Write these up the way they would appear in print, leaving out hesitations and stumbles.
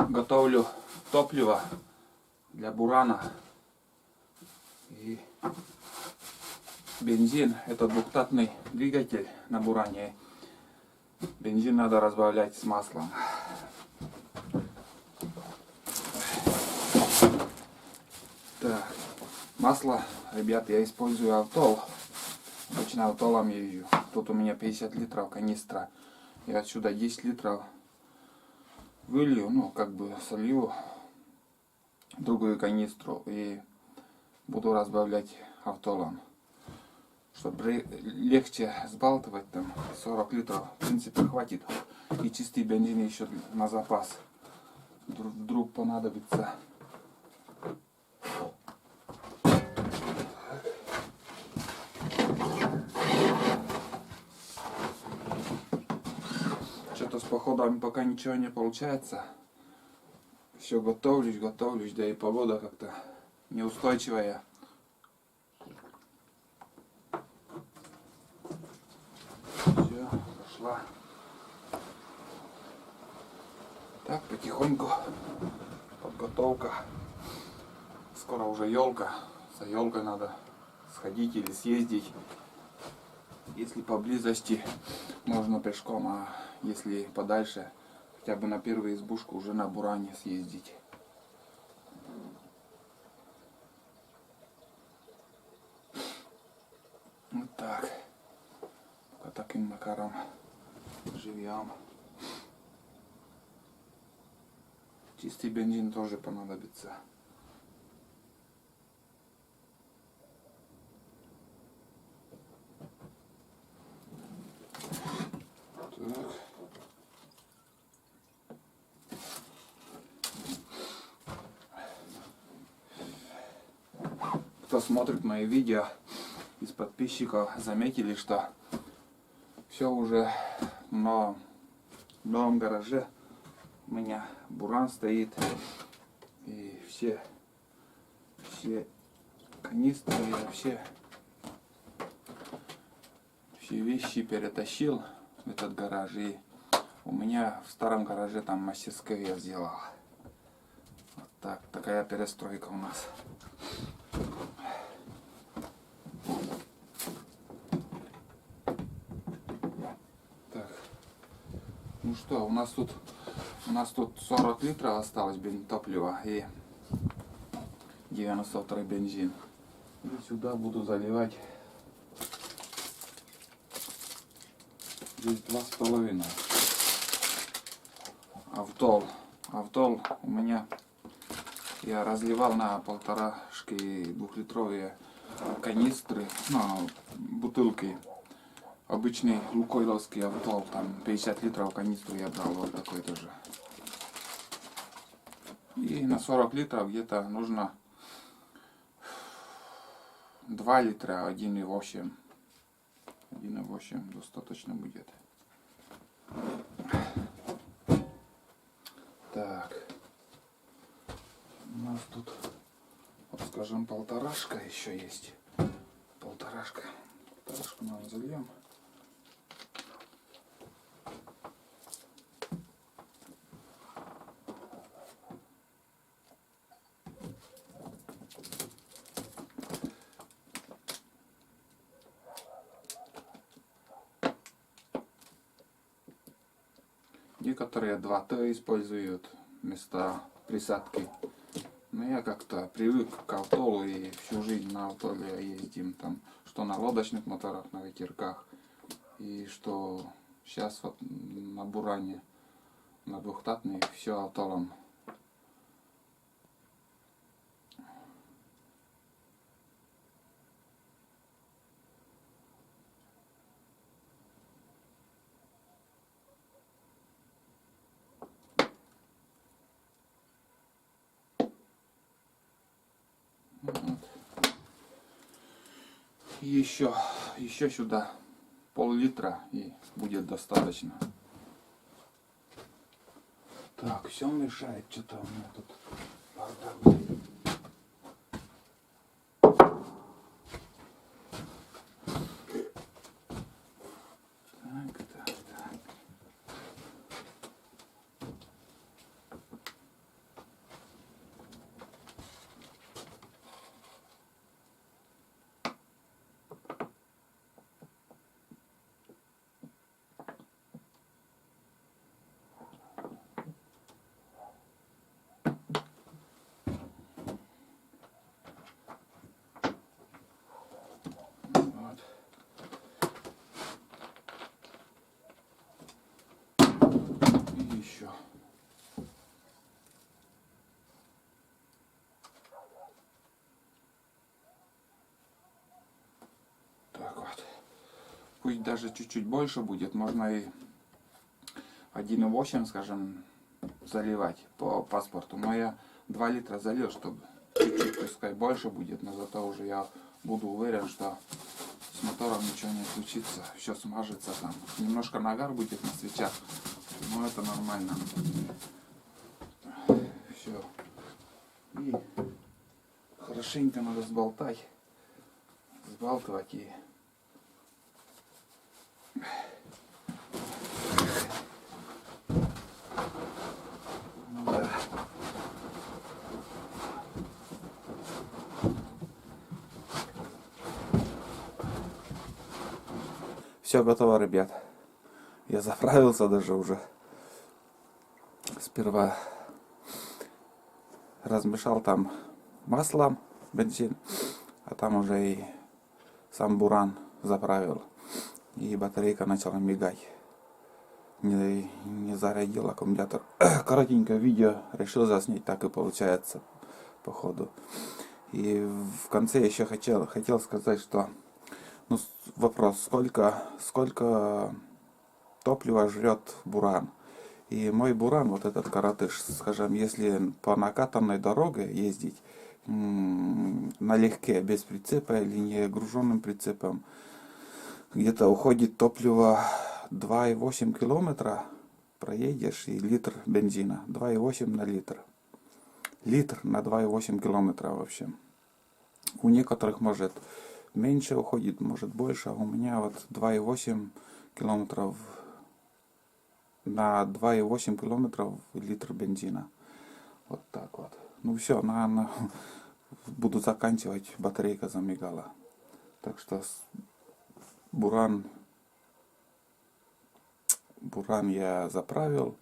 Готовлю топливо для бурана и бензин. Это двухтактный двигатель на буране. Бензин надо разбавлять с маслом. Так, масло, ребят, я использую Автол. Обычно Автолом езжу. Тут у меня 50 литров канистра. Я отсюда 10 литров вылью, ну как бы солью в другую канистру и буду разбавлять Автолом, чтобы легче сбалтывать. Там 40 литров в принципе хватит, и чистый бензин еще на запас, вдруг понадобится. Что-то с походами пока ничего не получается. Все готовлюсь, да и погода как-то неустойчивая. Все, пошла. Так, потихоньку подготовка. Скоро уже елка. За елкой надо сходить или съездить. Если поблизости, можно пешком, а если подальше, хотя бы на первую избушку уже на буране съездить. Вот так. Вот таким макаром живем. Чистый бензин тоже понадобится. Так. Кто смотрит мои видео из подписчиков, заметили, что все уже в новом гараже. У меня буран стоит, и все канистры, я вообще все вещи перетащил в этот гараж. И у меня в старом гараже там мастерское я сделал. Вот так, такая перестройка у нас. Так, ну что, у нас тут 40 литров осталось топлива и 92 бензин. И сюда буду заливать здесь 2,5. Автол у меня я разливал на полторашки двухлитровые канистры, ну, бутылки. Обычный лукойловский Автол, там 50 литров канистру я брал, вот такой тоже. И на 40 литров где-то нужно 2 литра, 1,8. 1,8 достаточно будет. Так. У нас тут, вот скажем, полторашка еще есть. Полторашку нам зальем. Некоторые 2Т используют вместо присадки. Но я как-то привык к Автолу и всю жизнь на Автоле ездим. Там, что на лодочных моторах, на ветерках. И что сейчас вот на буране, на двухтактный, все Автолом. Вот. Еще сюда пол-литра и будет достаточно. Так, все мешает, что-то у меня тут бардак. пусть даже чуть-чуть больше будет, можно и 1,8, скажем, заливать по паспорту. Но я 2 литра залил, чтобы чуть-чуть, пускай больше будет, но зато уже я буду уверен, что с мотором ничего не случится, все смажется там. Немножко нагар будет на свечах, но это нормально. Все. И хорошенько надо сболтать, сбалтывать и да. Все готово, ребят. Я заправился даже уже. Сперва размешал там маслом бензин, а там уже и сам буран заправил. И батарейка начала мигать. Не зарядил аккумулятор. Коротенькое видео решил заснять, так и получается по ходу. И в конце еще хотел сказать, что ну, вопрос, сколько топлива жрет буран. И мой буран, вот этот коротыш, скажем, если по накатанной дороге ездить налегке, без прицепа или не груженным прицепом, где-то уходит топливо 2,8 километра, проедешь и литр бензина, 2,8 на литр. Литр на 2,8 километра вообще. У некоторых может меньше уходит, может больше, а у меня вот 2,8 километров на 2,8 километров литр бензина. Вот так вот. Ну все, наверное, буду заканчивать, батарейка замигала. Так что буран я заправил,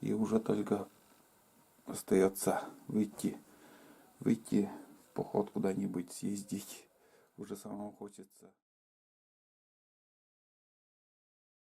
и уже только остается выйти в поход куда-нибудь съездить. Уже самому хочется.